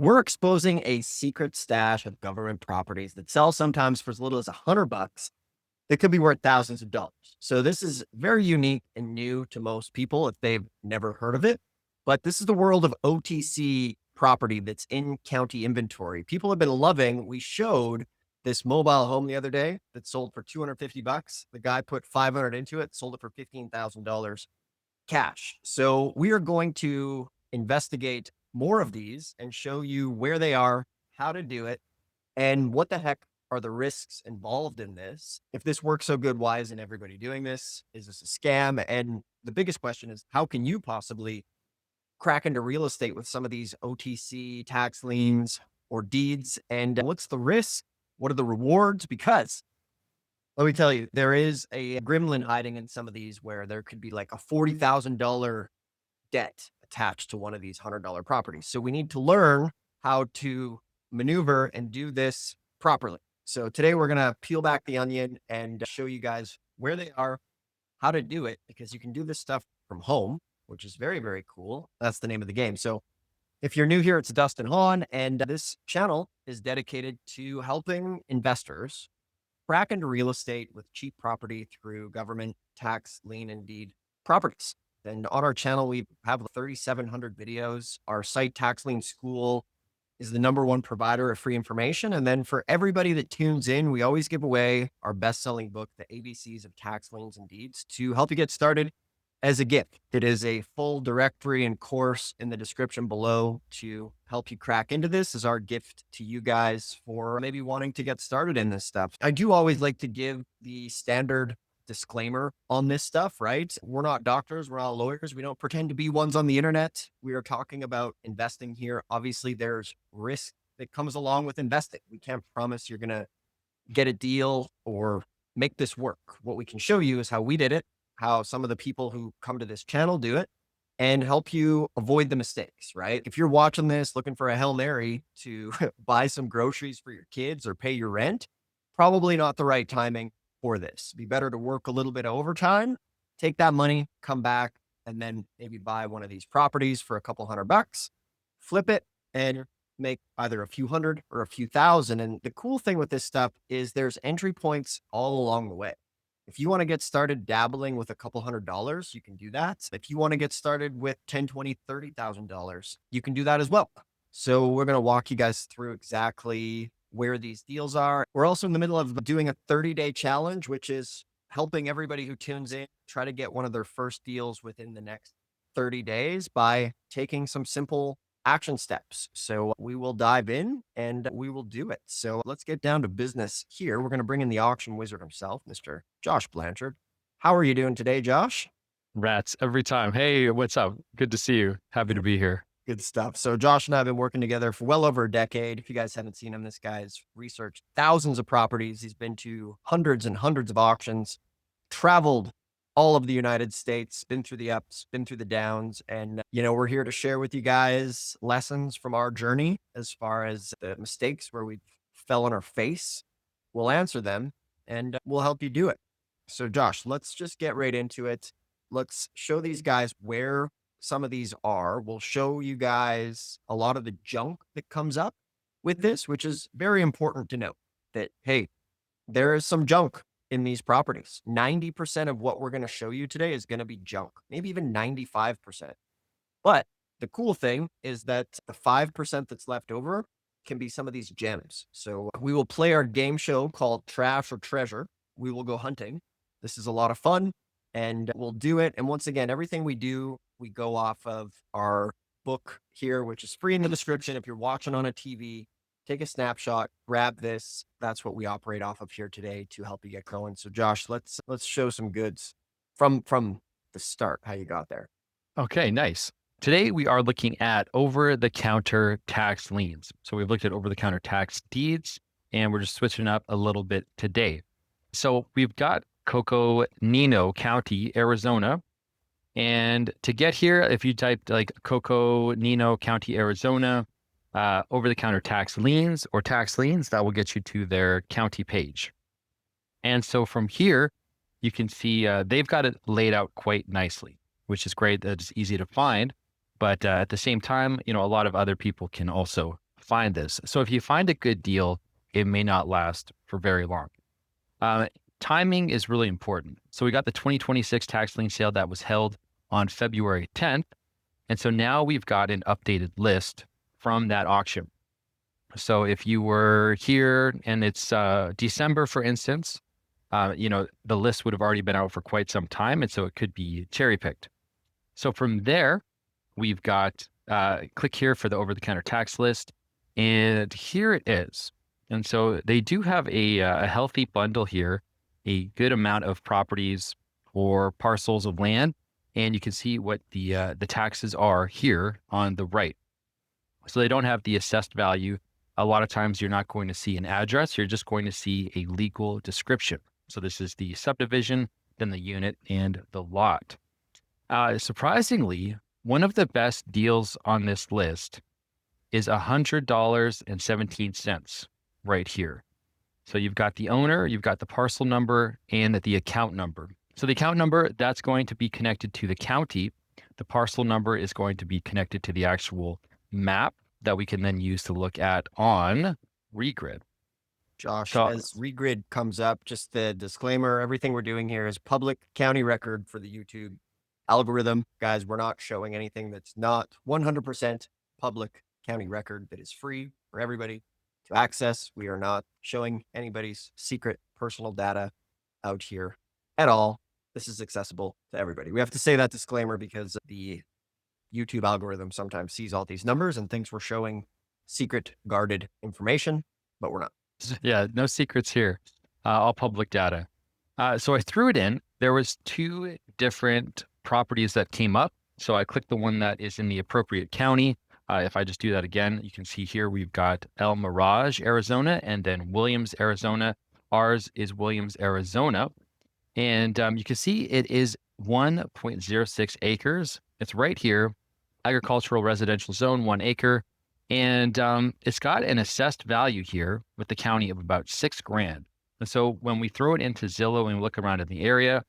We're exposing a secret stash of government properties that sell sometimes for as little as $100 that could be worth thousands of dollars. So this is very unique and new to most people if they've never heard of it. But this is the world of OTC property that's in county inventory. People have been loving. We showed this mobile home the other day that sold for $250. The guy put 500 into it, sold it for $15,000 cash. So we are going to investigate more of these and show you where they are, how to do it, and what the heck are the risks involved in this. If this works so good, why isn't everybody doing this? Is this a scam? And the biggest question is, how can you possibly crack into real estate with some of these OTC tax liens or deeds? And what's the risk? What are the rewards? Because let me tell you, there is a gremlin hiding in some of these where there could be like a $40,000 debt attached to one of these $100 properties. So we need to learn how to maneuver and do this properly. So today we're going to peel back the onion and show you guys where they are, how to do it, because you can do this stuff from home, which is very, very cool. That's the name of the game. So if you're new here, it's Dustin Hahn, and this channel is dedicated to helping investors crack into real estate with cheap property through government tax lien and deed properties. And on our channel, we have 3,700 videos. Our site, Tax Lien School, is the #1 provider of free information. And then for everybody that tunes in, we always give away our best-selling book, The ABCs of Tax Liens and Deeds, to help you get started as a gift. It is a full directory and course in the description below to help you crack into this as our gift to you guys for maybe wanting to get started in this stuff. I do always like to give the standard disclaimer on this stuff, right? We're not doctors, we're not lawyers. We don't pretend to be ones on the internet. We are talking about investing here. Obviously, there's risk that comes along with investing. We can't promise you're going to get a deal or make this work. What we can show you is how we did it, how some of the people who come to this channel do it, and help you avoid the mistakes, right? If you're watching this looking for a Hail Mary to buy some groceries for your kids or pay your rent, probably not the right timing for this. Be better to work a little bit of overtime, take that money, come back, and then maybe buy one of these properties for a couple $100, flip it, and make either a few hundred or a few thousand. And the cool thing with this stuff is there's entry points all along the way. If you want to get started dabbling with a couple $100, you can do that. If you want to get started with 10, 20, $30,000, you can do that as well. So we're going to walk you guys through exactly where these deals are. We're also in the middle of doing a 30-day challenge, which is helping everybody who tunes in try to get one of their first deals within the next 30 days by taking some simple action steps. So we will dive in and we will do it. So let's get down to business here. We're going to bring in the auction wizard himself, Mr. Josh Blanchard. How are you doing today, Josh? Rats every time. Hey, what's up? Good to see you. Happy to be here. Good stuff. So Josh and I have been working together for well over a decade. If you guys haven't seen him, this guy's researched thousands of properties. He's been to hundreds and hundreds of auctions, traveled all of the United States, been through the ups, been through the downs. And, we're here to share with you guys lessons from our journey as far as the mistakes where we fell on our face. We'll answer them and we'll help you do it. So Josh, let's just get right into it. Let's show these guys where some of these are. We'll show you guys a lot of the junk that comes up with this, which is very important to note that, hey, there is some junk in these properties. 90% of what we're going to show you today is going to be junk, maybe even 95%. But the cool thing is that the 5% that's left over can be some of these gems. So we will play our game show called Trash or Treasure. We will go hunting. This is a lot of fun and we'll do it. And once again, everything we do, we go off of our book here, which is free in the description. If you're watching on a TV, take a snapshot, grab this. That's what we operate off of here today to help you get going. So Josh, let's show some goods from the start, how you got there. Okay, nice. Today we are looking at over-the-counter tax liens. So we've looked at over-the-counter tax deeds, and we're just switching up a little bit today. So we've got Coconino County, Arizona. And to get here, if you typed like Coconino County, Arizona, over-the-counter tax liens or tax liens, that will get you to their county page. And so from here, you can see they've got it laid out quite nicely, which is great. That it's easy to find. But at the same time, a lot of other people can also find this. So if you find a good deal, it may not last for very long. Uh, Timing is really important. So we got the 2026 tax lien sale that was held on February 10th. And so now we've got an updated list from that auction. So if you were here and it's December, for instance, the list would have already been out for quite some time. And so it could be cherry picked. So from there, we've got click here for the over-the-counter tax list. And here it is. And so they do have a healthy bundle here, a good amount of properties or parcels of land. And you can see what the taxes are here on the right. So they don't have the assessed value. A lot of times you're not going to see an address. You're just going to see a legal description. So this is the subdivision, then the unit, and the lot. Surprisingly, one of the best deals on this list is $100.17 right here. So you've got the owner, you've got the parcel number, and the account number. So the account number, that's going to be connected to the county. The parcel number is going to be connected to the actual map that we can then use to look at on Regrid. Josh, So as Regrid comes up, just the disclaimer, everything we're doing here is public county record for the YouTube algorithm. Guys, we're not showing anything that's not 100% public county record that is free for everybody to access. We are not showing anybody's secret personal data out here at all. This is accessible to everybody. We have to say that disclaimer because the YouTube algorithm sometimes sees all these numbers and thinks we're showing secret guarded information, but we're not. yeah, no secrets here. All public data. So I threw it in. There was two different properties that came up. So I clicked the one that is in the appropriate county. If I just do that again, you can see here we've got El Mirage, Arizona, and then Williams, Arizona. Ours is Williams, Arizona. And you can see it is 1.06 acres. It's right here, agricultural residential zone, 1 acre. And it's got an assessed value here with the county of about $6,000. And so when we throw it into Zillow and we look around in the area,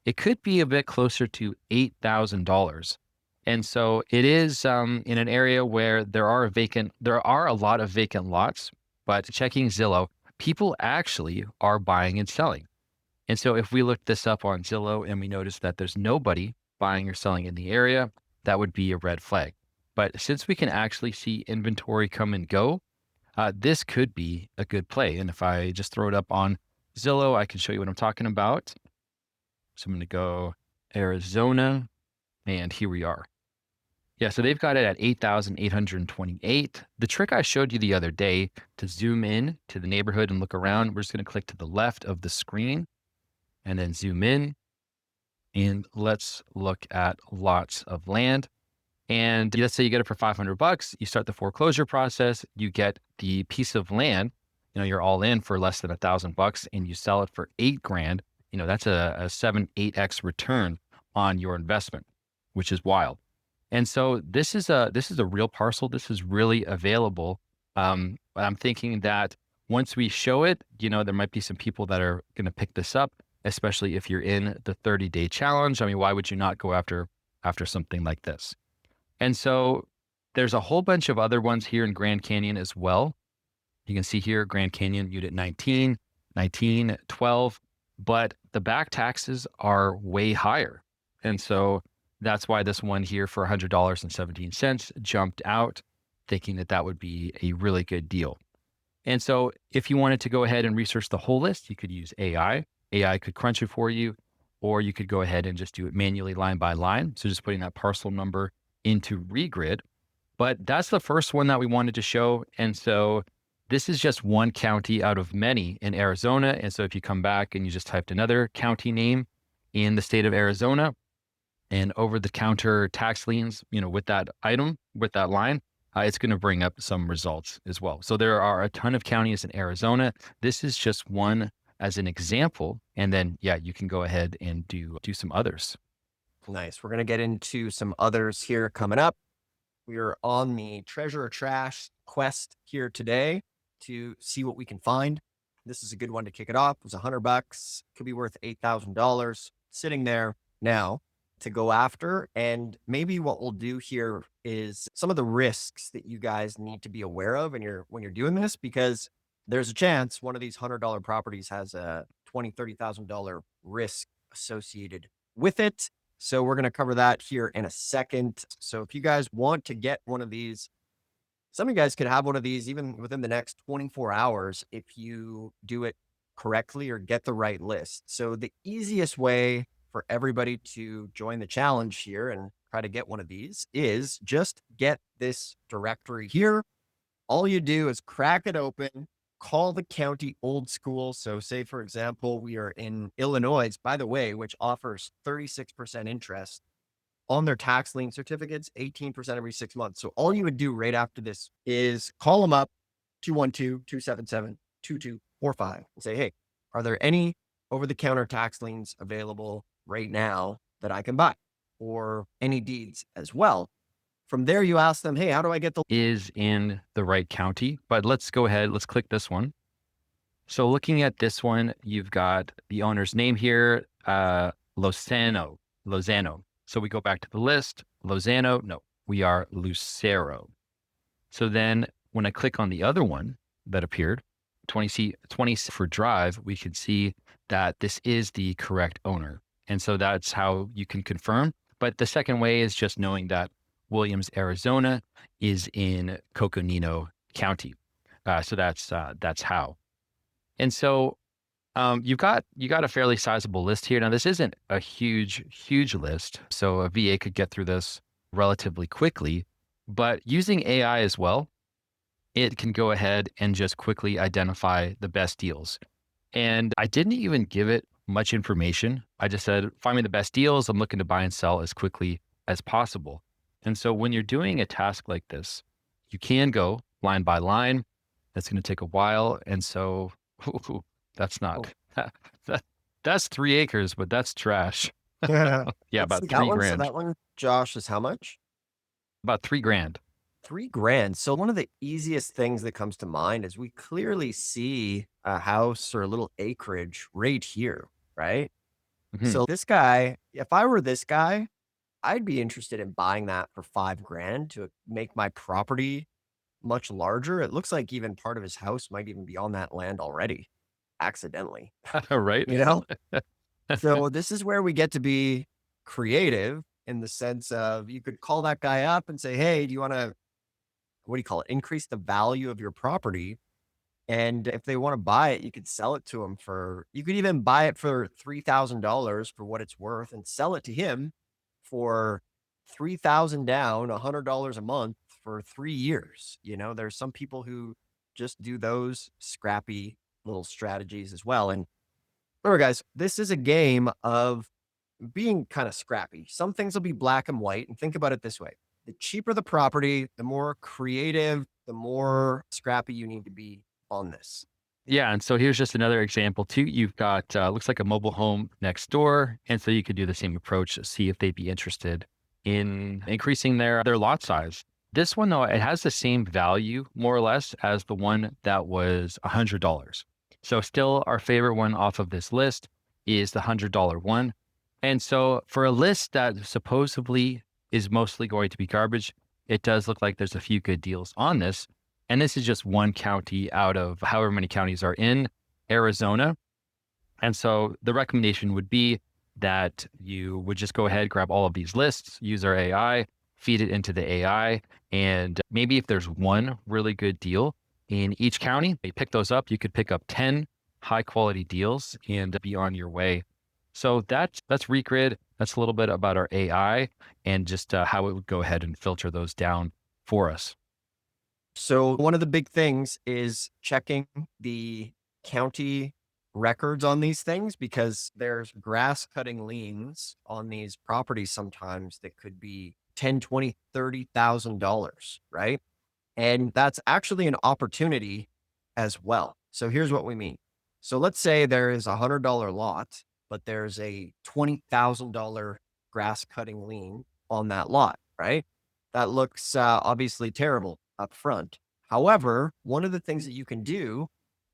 it could be a bit closer to $8,000. And so it is in an area where there are a lot of vacant lots, but checking Zillow, people actually are buying and selling. And so if we look this up on Zillow and we notice that there's nobody buying or selling in the area, that would be a red flag. But since we can actually see inventory come and go, this could be a good play. And if I just throw it up on Zillow, I can show you what I'm talking about. So I'm going to go Arizona, and here we are. Yeah, so they've got it at 8,828. The trick I showed you the other day to zoom in to the neighborhood and look around, we're just going to click to the left of the screen and then zoom in. And let's look at lots of land. And let's say you get it for $500, you start the foreclosure process, you get the piece of land, you're all in for less than $1,000 and you sell it for $8,000. That's a 7-8x return on your investment, which is wild. And so this is a real parcel. This is really available. But I'm thinking that once we show it, there might be some people that are going to pick this up, especially if you're in the 30-day challenge. I mean, why would you not go after something like this? And so there's a whole bunch of other ones here in Grand Canyon as well. You can see here, Grand Canyon Unit 19, 19, 12, but the back taxes are way higher. And so that's why this one here for $100.17 jumped out, thinking that would be a really good deal. And so if you wanted to go ahead and research the whole list, you could use AI. AI could crunch it for you, or you could go ahead and just do it manually line by line. So just putting that parcel number into Regrid. But that's the first one that we wanted to show. And so this is just one county out of many in Arizona. And so if you come back and you just typed another county name in the state of Arizona and over the counter tax liens, with that item, with that line, it's going to bring up some results as well. So there are a ton of counties in Arizona. This is just one as an example. And then, you can go ahead and do some others. Nice. We're going to get into some others here coming up. We are on the treasure or trash quest here today to see what we can find. This is a good one to kick it off. It was $100. Could be worth $8,000 sitting there now. to go after. And maybe what we'll do here is some of the risks that you guys need to be aware of when you're doing this, because there's a chance one of these $100 properties has a $20,000, $30,000 risk associated with it. So we're going to cover that here in a second. So if you guys want to get one of these, some of you guys could have one of these even within the next 24 hours if you do it correctly or get the right list. So the easiest way for everybody to join the challenge here and try to get one of these is just get this directory here. All you do is crack it open, call the county old school. So say, for example, we are in Illinois, by the way, which offers 36% interest on their tax lien certificates, 18% every 6 months. So all you would do right after this is call them up, 212-277-2245, and say, hey, are there any over-the-counter tax liens available right now that I can buy, or any deeds as well? From there, you ask them, hey, how do I get the Is in the right county, but let's go ahead. Let's click this one. So looking at this one, you've got the owner's name here, Lozano. So we go back to the list, Lozano. No, we are Lucero. So then when I click on the other one that appeared, 20 for drive, we can see that this is the correct owner. And so that's how you can confirm. But the second way is just knowing that Williams, Arizona is in Coconino County. So that's how. And so you got a fairly sizable list here. Now, this isn't a huge list, so a VA could get through this relatively quickly, but using AI as well, it can go ahead and just quickly identify the best deals. And I didn't even give it much information. I just said, find me the best deals. I'm looking to buy and sell as quickly as possible. And so when you're doing a task like this, you can go line by line. That's going to take a while. And so that's not, that's 3 acres, but that's trash. yeah, Yeah, let's about see that three one. So grand, that one, Josh, is how much? about 3 grand. 3 grand. So one of the easiest things that comes to mind is we clearly see a house or a little acreage right here, right? Mhm. So this guy, if I were this guy, I'd be interested in buying that for 5 grand to make my property much larger. It looks like even part of his house might even be on that land already, accidentally, Right. you know? So this is where we get to be creative in the sense of you could call that guy up and say, hey, do you want to, what do you call it? Increase the value of your property. And if they want to buy it, you could sell it to them for, you could even buy it for $3,000 for what it's worth and sell it to him for 3,000 down, $100 a month for 3 years. You know, there's some people who just do those scrappy little strategies as well. And remember, guys, this is a game of being kind of scrappy. Some things will be black and white. And think about it this way: the cheaper the property, the more creative, the more scrappy you need to be on this. Yeah, and so here's just another example too. You've got looks like a mobile home next door, and so you could do the same approach, see if they'd be interested in increasing their lot size. This one though, it has the same value more or less as the one that was $100. So still our favorite one off of this list is the $100 one. And so for a list that supposedly is mostly going to be garbage, it does look like there's a few good deals on this. And this is just one county out of however many counties are in Arizona. And so the recommendation would be that you would just go ahead, grab all of these lists, use our AI, feed it into the AI. And maybe if there's one really good deal in each county, you pick those up. You could pick up 10 high quality deals and be on your way. So that's Regrid. That's a little bit about our AI and just how it would go ahead and filter those down for us. So one of the big things is checking the county records on these things, because there's grass cutting liens on these properties sometimes that could be 10, 20, $30,000, right? And that's actually an opportunity as well. So here's what we mean. So let's say there is $100 lot, but there's a $20,000 grass cutting lien on that lot, right? That looks obviously terrible up front. However, one of the things that you can do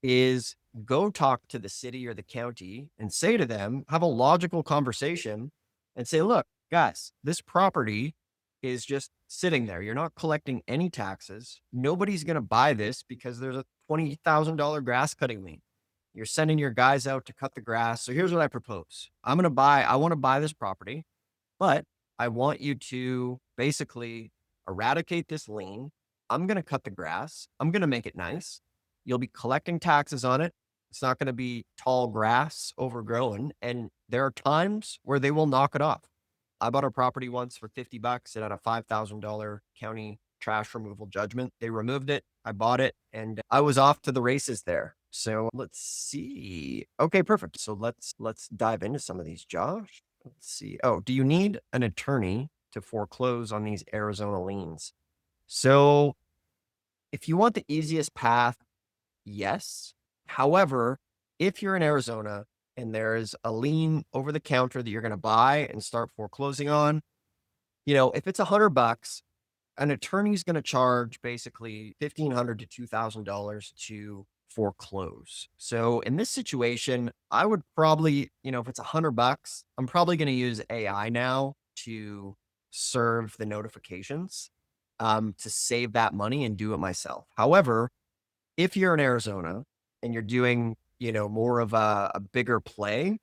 is go talk to the city or the county and say to them, have a logical conversation and say, look, guys, this property is just sitting there. You're not collecting any taxes. Nobody's going to buy this because there's a $20,000 grass cutting lien. You're sending your guys out to cut the grass. So here's what I propose. I want to buy this property, but I want you to basically eradicate this lien. I'm going to cut the grass. I'm going to make it nice. You'll be collecting taxes on it. It's not going to be tall grass overgrown. And there are times where they will knock it off. I bought a property once for $50. It had a $5,000 county trash removal judgment. They removed it. I bought it and I was off to the races there. So let's see. Okay, perfect. So let's dive into some of these, Josh. Let's see. Oh, do you need an attorney to foreclose on these Arizona liens? So if you want the easiest path, yes. However, if you're in Arizona and there's a lien over the counter that you're going to buy and start foreclosing on, if it's $100, an attorney's going to charge basically $1,500 to $2,000 to foreclose. So in this situation, I would probably, if it's $100, I'm probably going to use AI now to serve the notifications, to save that money and do it myself. However, if you're in Arizona and you're doing, more of a bigger play.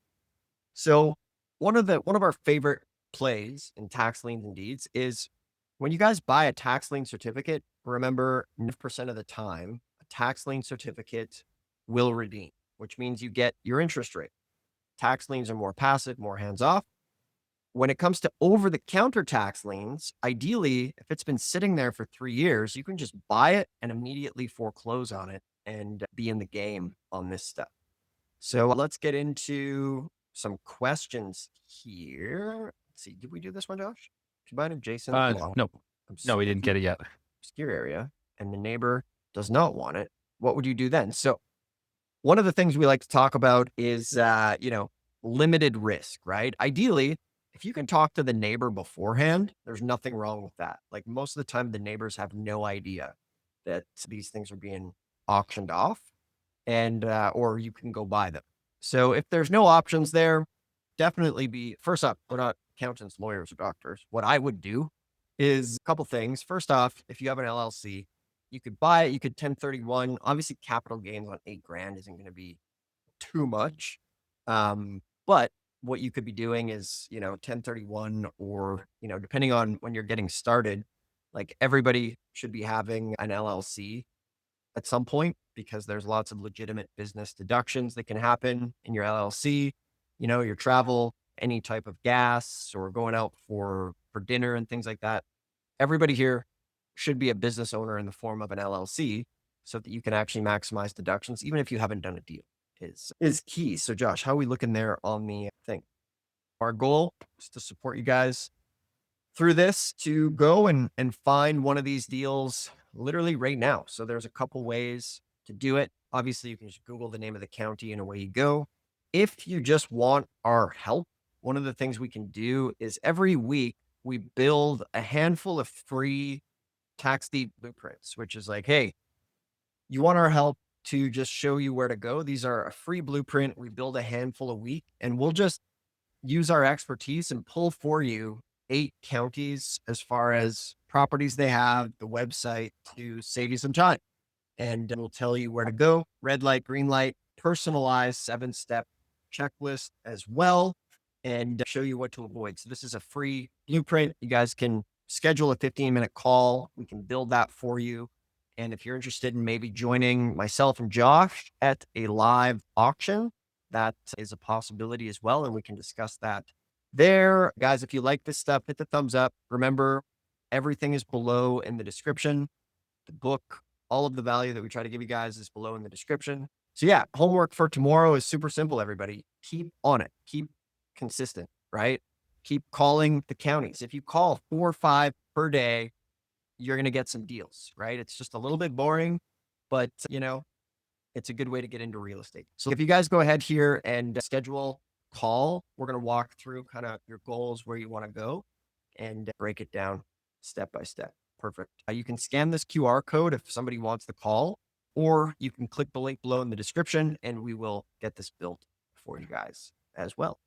So one of our favorite plays in tax liens and deeds is when you guys buy a tax lien certificate, remember 9% of the time, a tax lien certificate will redeem, which means you get your interest rate. Tax liens are more passive, more hands off. When it comes to over the counter tax liens, ideally, if it's been sitting there for 3 years, you can just buy it and immediately foreclose on it and be in the game on this stuff. So let's get into some questions here. Let's see. Did we do this one, Josh? Did you buy it, Jason? No, no, we didn't get it yet. Obscure area, and the neighbor does not want it. What would you do then? So one of the things we like to talk about is, limited risk, right? Ideally, if you can talk to the neighbor beforehand, there's nothing wrong with that. Like most of the time, the neighbors have no idea that these things are being auctioned off and, or you can go buy them. So if there's no options there, definitely first off, we're not accountants, lawyers, or doctors. What I would do is a couple things. First off, if you have an LLC, you could buy it, you could 1031. Obviously, capital gains on $8,000 isn't going to be too much. But what you could be doing is, 1031 or, depending on when you're getting started, like everybody should be having an LLC at some point because there's lots of legitimate business deductions that can happen in your LLC, your travel, any type of gas or going out for dinner and things like that. Everybody here should be a business owner in the form of an LLC so that you can actually maximize deductions, even if you haven't done a deal is key. So Josh, how are we looking there on the thing? Our goal is to support you guys through this to go and find one of these deals literally right now. So there's a couple ways to do it. Obviously, you can just Google the name of the county and away you go. If you just want our help, one of the things we can do is every week we build a handful of free tax deed blueprints, which is like, hey, you want our help to just show you where to go. These are a free blueprint. We build a handful a week and we'll just use our expertise and pull for you 8 counties as far as properties they have, the website to save you some time. And we'll tell you where to go, red light, green light, personalized 7-step checklist as well, and show you what to avoid. So this is a free blueprint. You guys can schedule a 15-minute call. We can build that for you. And if you're interested in maybe joining myself and Josh at a live auction, that is a possibility as well. And we can discuss that there. Guys, if you like this stuff, hit the thumbs up. Remember, everything is below in the description. The book, all of the value that we try to give you guys is below in the description. So yeah, homework for tomorrow is super simple, everybody. Keep on it. Keep consistent, right? Keep calling the counties. If you call 4 or 5 per day, you're going to get some deals, right? It's just a little bit boring, but it's a good way to get into real estate. So if you guys go ahead here and schedule call, we're going to walk through kind of your goals, where you want to go and break it down step by step. Perfect. You can scan this QR code if somebody wants the call, or you can click the link below in the description and we will get this built for you guys as well.